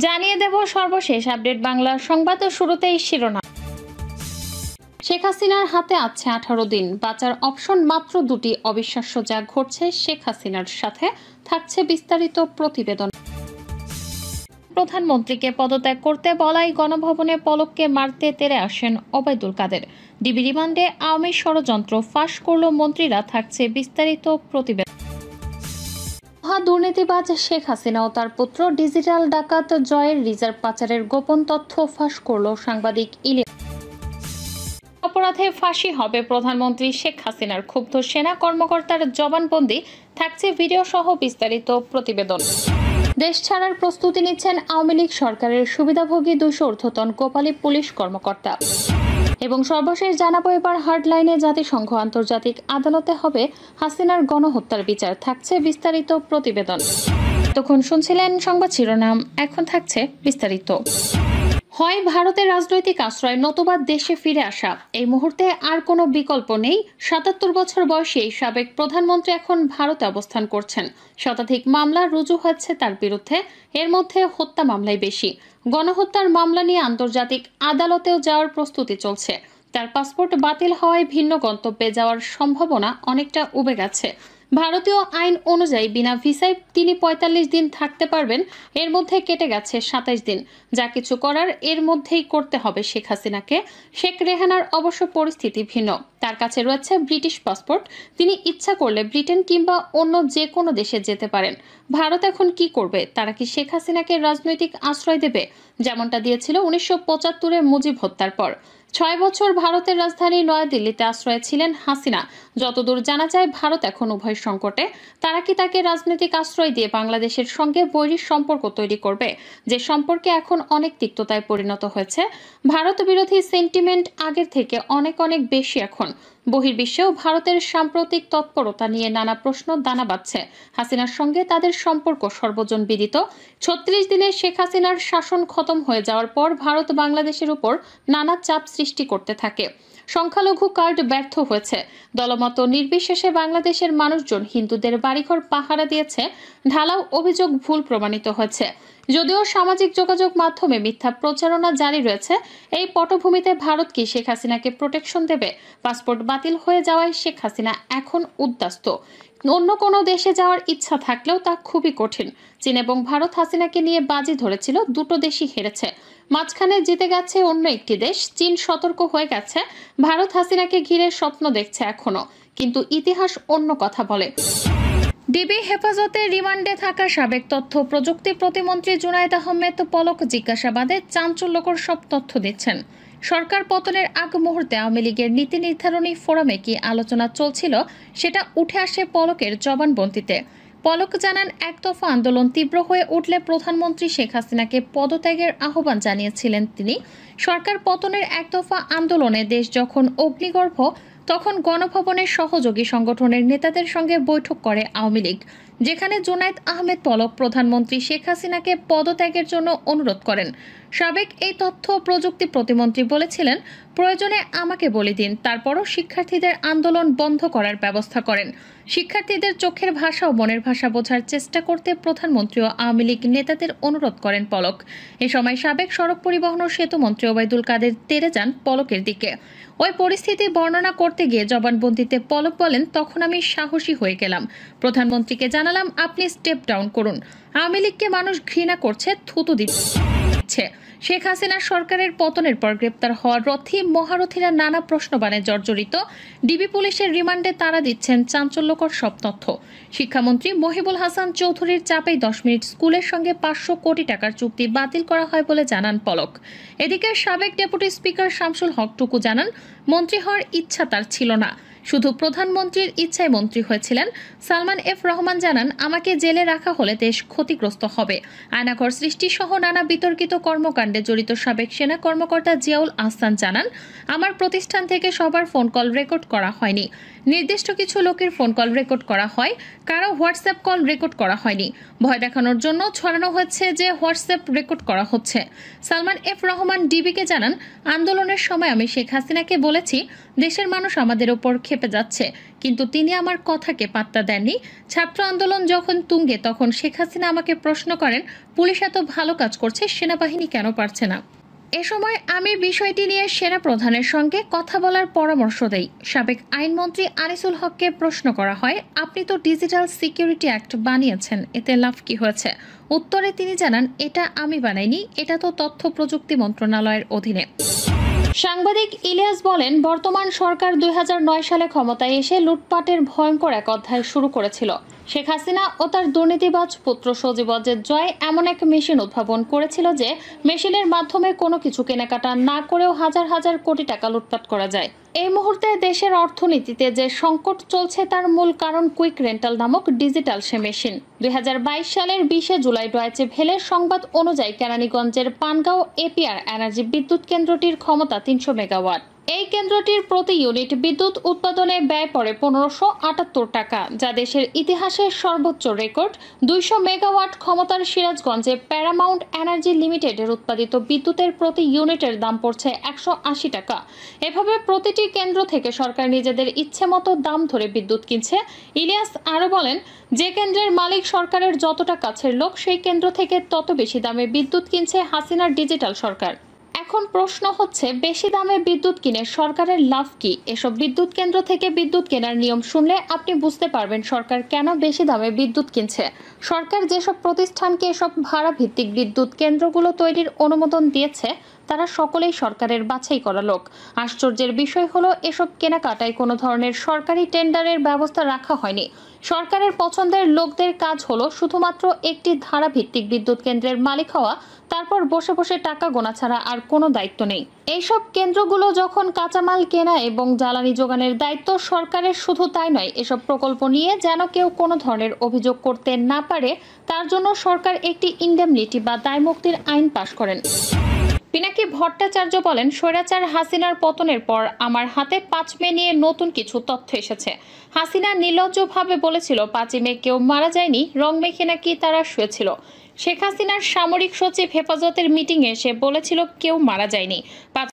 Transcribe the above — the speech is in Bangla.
জানিয়ে দেব সর্বশেষ আপডেট বাংলা সংবাদ। শুরুতেই শিরোনাম। শেখ হাসিনার হাতে আছে 18 দিন, বাঁচার অপশন মাত্র দুটি। অবিশ্বাস্য যা ঘটছে শেখ হাসিনার সাথে, থাকছে বিস্তারিত প্রতিবেদন। প্রধানমন্ত্রীকে পদত্যাগ করতে বলাই গণভবনে পলককে মারতে তেড়ে আসেন ওবায়দুল কাদের। ডিবি রিমান্ডে আওয়ামী ষড়যন্ত্র ফাঁস করল মন্ত্রীরা, থাকছে বিস্তারিত প্রতিবেদন। দুর্নীতিবাজ শেখ হাসিনা ও তার পুত্র ডিজিটাল ডাকাত জয়ের রিজার্ভ পাচারের গোপন তথ্য ফাঁস করল সাংবাদিক ইলিয়াস। অপরাধে ফাঁসি হবে প্রধানমন্ত্রী শেখ হাসিনার, ক্ষুব্ধ সেনা কর্মকর্তার জবানবন্দি, থাকছে ভিডিও সহ বিস্তারিত প্রতিবেদন। দেশ ছাড়ার প্রস্তুতি নিচ্ছেন আওয়ামী লীগ সরকারের সুবিধাভোগী 200 ঊর্ধ্বতন কোপালী পুলিশ কর্মকর্তা। এবং সর্বশেষ জানাবো এবার হার্ডলাইনে জাতিসংঘ আন্তর্জাতিক আদালতে হবে হাসিনার গণহত্যার বিচার, থাকছে বিস্তারিত প্রতিবেদন। তখন শুনছিলেন সংবাদ শিরোনাম, এখন থাকছে বিস্তারিত। হয় ভারতের রাজনৈতিক আশ্রয়, নতুবা দেশে ফিরে আসা। এই মুহূর্তে আর কোনো বিকল্প নেই। 77 বছর বয়সী এই সাবেক প্রধানমন্ত্রী এখন ভারতে অবস্থান করছেন। শতাধিক মামলা রুজু হয়েছে তার বিরুদ্ধে, এর মধ্যে হত্যা মামলাই বেশি। গণহত্যার মামলা নিয়ে আন্তর্জাতিক আদালতেও যাওয়ার প্রস্তুতি চলছে। তার পাসপোর্ট বাতিল হওয়ায় ভিন্ন গন্তব্যে যাওয়ার সম্ভাবনা অনেকটা উবে গেছে। ভারতীয় আইন অনুযায়ী বিনা ভিসায় তিনি 45 দিন থাকতে পারবেন, এর মধ্যে কেটে গেছে 27 দিন। যা কিছু করার এর মধ্যেই করতে হবে শেখ হাসিনাকে। শেখ রেহানার অবশ্য পরিস্থিতি ভিন্ন। তার কাছে রয়েছে ব্রিটিশ পাসপোর্ট, তিনি ইচ্ছা করলে ব্রিটেন কিংবা অন্য যে কোনো দেশে যেতে পারেন। ভারত এখন কি করবে? তারা কি শেখ হাসিনাকে রাজনৈতিক আশ্রয় দেবে, যেমনটা দিয়েছিল 1975-এ মুজিব হত্যার পর? 6 বছর ভারতের রাজধানী নয়াদিল্লিতে আশ্রয়ে ছিলেন হাসিনা। যতদূর জানা যায় ভারত এখন উভয় সংকটে। তারা কি তাকে রাজনৈতিক আশ্রয় দিয়ে বাংলাদেশের সঙ্গে বৈরী সম্পর্ক তৈরি করবে, যে সম্পর্কে এখন অনেক তিক্ততায় পরিণত হয়েছে? ভারত বিরোধী সেন্টিমেন্ট আগের থেকে অনেক বেশি এখন। বহির্বিশ্বেও ভারতের সাম্প্রতিক তৎপরতা নিয়ে নানা প্রশ্ন দানা বাঁধছে। হাসিনার সঙ্গে তাদের সম্পর্ক সর্বজন বিদিত। 36 দিনে শেখ হাসিনার শাসন খতম হয়ে যাওয়ার পর ভারত বাংলাদেশের উপর নানা চাপ সৃষ্টি করতে থাকে। সংখ্যালঘু কার্ড ব্যর্থ হয়েছে। দলমত নির্বিশেষে বাংলাদেশের মানুষজন হিন্দুদের বাড়িঘর পাহারা দিয়েছে। ঢালাও অভিযোগ ভুল প্রমাণিত হয়েছে। যদিও সামাজিক যোগাযোগ মাধ্যমে মিথ্যা প্রচারণা জারি রয়েছে, এই পটভূমিতে ভারত কি শেখ হাসিনাকে প্রোটেকশন দেবে? পাসপোর্ট বাতিল হয়ে যাওয়ায় শেখ হাসিনা এখন উদ্বাস্ত। অন্য কোনো দেশে যাওয়ার ইচ্ছা থাকলেও তা খুবই কঠিন। চীন এবং ভারত হাসিনাকে নিয়ে বাজি ধরেছিল, দুটো দেশই হেরেছে। মাঝখানে জিতে গেছে অন্য একটি দেশ। চীন সতর্ক হয়ে গেছে, ভারত হাসিনাকে ঘিরে স্বপ্ন দেখছে এখনো, কিন্তু ইতিহাস অন্য কথা বলে। ডিবি হেফাজতে রিমান্ডে থাকা সাবেক তথ্য প্রযুক্তি প্রতিমন্ত্রী জুনায়েদ আহমেদ পলক জিজ্ঞাসাবাদে চাঞ্চল্যকর সব তথ্য দিচ্ছেন। সরকার পতনের আগ মুহূর্তে আওয়ামী লীগের নীতি নির্ধারণী ফোরামে কি আলোচনা চলছিল, সেটা উঠে আসে পলকের জবানবন্দিতে। পলক জানান, একতরফা আন্দোলন তীব্র হয়ে উঠলে প্রধানমন্ত্রী শেখ হাসিনাকে পদত্যাগের আহ্বান জানিয়েছিলেন তিনি। সরকার পতনের একতরফা আন্দোলনে দেশ যখন অগ্নিগর্ভ, তখন গণভবনের সহযোগী সংগঠনের নেতাদের সঙ্গে বৈঠক করে আওয়ামী লীগ, যেখানে জুনায়েদ আহমেদ পলক প্রধানমন্ত্রী শেখ হাসিনাকে পদত্যাগের জন্য অনুরোধ করেন। সাবেক এই তথ্য প্রযুক্তি প্রতিমন্ত্রী বলেছিলেন, প্রয়োজনে আমাকে বলে দিন, তারপরও শিক্ষার্থীদের আন্দোলন বন্ধ করার ব্যবস্থা করেন। শিক্ষার্থীদের চোখের ভাষা ও মনের ভাষা বোঝার চেষ্টা করতে প্রধানমন্ত্রী ও আওয়ামী লীগ নেতাদের অনুরোধ করেন পলক। এ সময় সাবেক সড়ক পরিবহন ও সেতু মন্ত্রী ওবায়দুল কাদের তেড়ে যান পলকের দিকে। ওই পরিস্থিতি বর্ণনা করতে গিয়ে জবানবন্দিতে পলক বলেন, তখন আমি সাহসী হয়ে গেলাম। প্রধানমন্ত্রীকে জানালাম, আপনি স্টেপ ডাউন করুন। আওয়ামী লীগকে মানুষ ঘৃণা করছে, থুতু দিচ্ছে। শেখ হাসিনার সরকারের পতনের পর গ্রেপ্তার হওয়া রথী মহারথীরা নানা প্রশ্নবাণে জর্জরিত। ডিবি পুলিশের রিমান্ডে তারা দিচ্ছেন চাঞ্চল্যকর সব তথ্য। শিক্ষামন্ত্রী মহিবুল হাসান চৌধুরীর চাপেই 10 মিনিট স্কুলের সঙ্গে 500 কোটি টাকার চুক্তি বাতিল করা হয় বলে জানান পলক। এদিকে সাবেক ডেপুটি স্পিকার শামসুল হক টুকু জানান, মন্ত্রী হওয়ার ইচ্ছা তার ছিল না, শুধু প্রধানমন্ত্রীর ইচ্ছায় মন্ত্রী হয়েছিলেন। সালমান এফ রহমান জানান, আমাকে জেলে রাখা হলে দেশ ক্ষতিগ্রস্ত হবে। আয়নাঘর সৃষ্টি সহ নানা বিতর্কিত কর্মকাণ্ডে জড়িত সাবেক সেনা কর্মকর্তা জিয়াউল আহসান জানান, আমার প্রতিষ্ঠান থেকে সবার ফোন কল রেকর্ড করা হয়নি। নির্দিষ্ট কিছু লোকের ফোন কল রেকর্ড করা হয়, কারো হোয়াটসঅ্যাপ কল রেকর্ড করা হয়নি। ভয় দেখানোর জন্য ছড়ানো হচ্ছে যে হোয়াটসঅ্যাপ রেকর্ড করা হচ্ছে। সালমান এফ রহমান ডিবিকে জানান, আন্দোলনের সময় আমি শেখ হাসিনাকে বলেছি দেশের মানুষ আমাদের ওপর ক্ষেপে যাচ্ছে, কিন্তু তিনি আমার কথাকে পাত্তা দেননি। ছাত্র আন্দোলন যখন তুঙ্গে তখন শেখ হাসিনা আমাকে প্রশ্ন করেন, পুলিশ এত ভালো কাজ করছে, সেনাবাহিনী কেন পারছে না? এ সময় আমি বিষয়টি নিয়ে সেনা প্রধানের সঙ্গে কথা বলার পরামর্শ দেই। সাবেক আইনমন্ত্রী আনিসুল হককে প্রশ্ন করা হয়, আপনি তো ডিজিটাল সিকিউরিটি অ্যাক্ট বানিয়েছেন, এতে লাভ কি হয়েছে? উত্তরে তিনি জানান, এটা আমি বানাইনি, এটা তো তথ্য প্রযুক্তি মন্ত্রণালয়ের অধীনে। সাংবাদিক ইলিয়াস বলেন, বর্তমান সরকার 2009 সালে ক্ষমতায় এসে লুটপাটের ভয়ঙ্কর এক অধ্যায় শুরু করেছিল। শেখ হাসিনা ও তার দুর্নীতিবাজ পুত্র সজীব ওয়াজেদ জয় এমন এক মেশিন উদ্ভাবন করেছিল যে মেশিনের মাধ্যমে কোনো কিছু কেনাকাটা না করেও হাজার হাজার কোটি টাকা লুটপাট করা যায়। এই মুহূর্তে দেশের অর্থনীতিতে যে সংকট চলছে তার মূল কারণ কুইক রেন্টাল নামক ডিজিটাল সে মেশিন। 2022 সালের 20 জুলাই ডয়েচে ভেলের সংবাদ অনুযায়ী কেরানীগঞ্জের পানগাঁও এপিআর এনার্জি বিদ্যুৎ কেন্দ্রটির ক্ষমতা 300 মেগাওয়াট। এই কেন্দ্রটির প্রতি ইউনিট বিদ্যুৎ উৎপাদনে ব্যয় পড়ে 1578 টাকা, যা দেশের ইতিহাসের সর্বোচ্চ রেকর্ড। 200 মেগাওয়াট ক্ষমতার সিরাজগঞ্জে প্যারামাউন্ট এনার্জি লিমিটেডের উৎপাদিত বিদ্যুতের প্রতি ইউনিটের দাম পড়ছে 180 টাকা। এভাবে প্রতিটি কেন্দ্র থেকে সরকার নিজেদের ইচ্ছে মতো দাম ধরে বিদ্যুৎ কিনছে। ইলিয়াস আরও বলেন, যে কেন্দ্রের মালিক সরকারের যতটা কাছের লোক, সেই কেন্দ্র থেকে তত বেশি দামে বিদ্যুৎ কিনছে হাসিনার ডিজিটাল সরকার। এখন প্রশ্ন হচ্ছে, বেশি দামে বিদ্যুৎ কিনে সরকারের লাভ কি? এসব বিদ্যুৎ কেন্দ্র থেকে বিদ্যুৎ কেনার নিয়ম শুনলে আপনি বুঝতে পারবেন সরকার কেন বেশি দামে বিদ্যুৎ কিনছে। সরকার যেসব প্রতিষ্ঠানকে এসব ভাড়া ভিত্তিক বিদ্যুৎ কেন্দ্রগুলো তৈরির অনুমোদন দিয়েছে তারা সকলেই সরকারের বাছাই করা লোক। আশ্চর্যের বিষয় হলো, এসব কেনাকাটায় কোনো ধরনের সরকারি টেন্ডারের ব্যবস্থা রাখা হয়নি। সরকারের পছন্দের লোকদের কাজ হলো শুধুমাত্র একটি ধারাভিত্তিক বিদ্যুৎ কেন্দ্রের মালিক হওয়া, তারপর বসে বসে টাকা গোনা ছাড়া আর কোনো দায়িত্ব নেই। এইসব কেন্দ্রগুলো যখন কাঁচামাল কেনা এবং জ্বালানি যোগানের দায়িত্ব সরকারের, শুধু তাই নয়, এসব প্রকল্প নিয়ে যেন কেউ কোনো ধরনের অভিযোগ করতে না পারে তার জন্য সরকার একটি ইনডেমনিটি বা দায়মুক্তির আইন পাশ করেন। পিনাকি ভট্টাচার্য বলেন, স্বৈরাচার হাসিনার পতনের পর আমার হাতে 5 মে নিয়ে নতুন কিছু তথ্য এসেছে। হাসিনা নির্লজ্জভাবে বলেছিল 5 মে কেউ মারা যায়নি, রং মেখে নাকি তারা শুয়েছিল। শেখ হাসিনার সামরিক সচিব হেফাজতের মিটিংয়ে এসে বলেছিল কেউ মারা যায়নি।